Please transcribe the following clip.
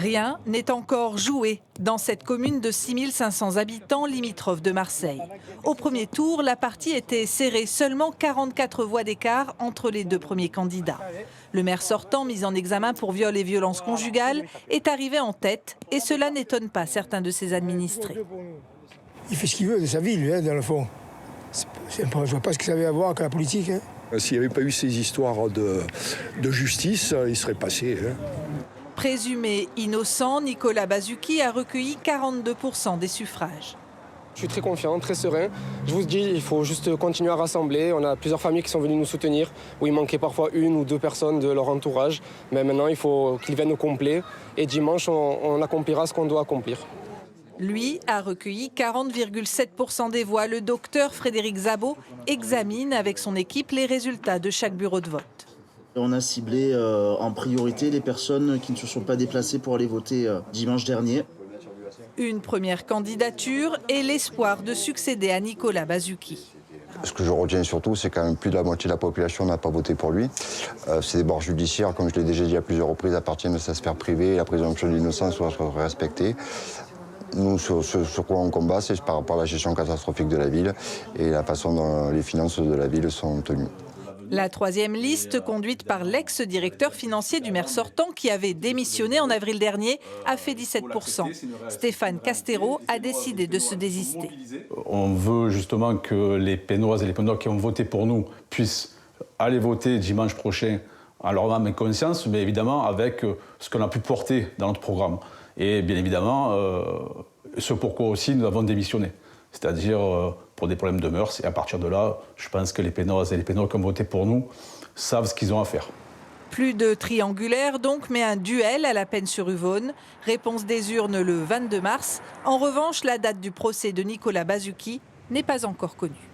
Rien n'est encore joué dans cette commune de 6500 habitants limitrophe de Marseille. Au premier tour, la partie était serrée, seulement 44 voix d'écart entre les deux premiers candidats. Le maire sortant, mis en examen pour viol et violence conjugale, est arrivé en tête et cela n'étonne pas certains de ses administrés. Il fait ce qu'il veut de sa ville, dans le fond. Je ne vois pas ce que ça avait à voir avec la politique. S'il n'y avait pas eu ces histoires de justice, il serait passé. Présumé innocent, Nicolas Bazuki a recueilli 42% des suffrages. Je suis très confiant, très serein. Je vous dis, il faut juste continuer à rassembler. On a plusieurs familles qui sont venues nous soutenir, où il manquait parfois une ou deux personnes de leur entourage. Mais maintenant, il faut qu'ils viennent au complet. Et dimanche, on accomplira ce qu'on doit accomplir. Lui a recueilli 40,7% des voix. Le docteur Frédéric Zabot examine avec son équipe les résultats de chaque bureau de vote. On a ciblé en priorité les personnes qui ne se sont pas déplacées pour aller voter dimanche dernier. Une première candidature et l'espoir de succéder à Nicolas Bazuki. Ce que je retiens surtout, c'est quand même plus de la moitié de la population n'a pas voté pour lui. Ces débords judiciaires, comme je l'ai déjà dit à plusieurs reprises, appartiennent à sa sphère privée et la présomption d'innocence doit être respectée. Nous, ce quoi on combat, c'est par rapport à la gestion catastrophique de la ville et la façon dont les finances de la ville sont tenues. La troisième liste, conduite par l'ex-directeur financier du maire sortant qui avait démissionné en avril dernier, a fait 17%. Stéphane Castero a décidé de se désister. On veut justement que les Pénoises et les Pénois qui ont voté pour nous puissent aller voter dimanche prochain en leur âme et conscience, mais évidemment avec ce qu'on a pu porter dans notre programme. Et bien évidemment, ce pourquoi aussi nous avons démissionné. C'est-à-dire pour des problèmes de mœurs. Et à partir de là, je pense que les Pénoises et les Pénois qui ont voté pour nous savent ce qu'ils ont à faire. Plus de triangulaire donc, mais un duel à la Peine-sur-Yvonne. Réponse des urnes le 22 mars. En revanche, la date du procès de Nicolas Bazuki n'est pas encore connue.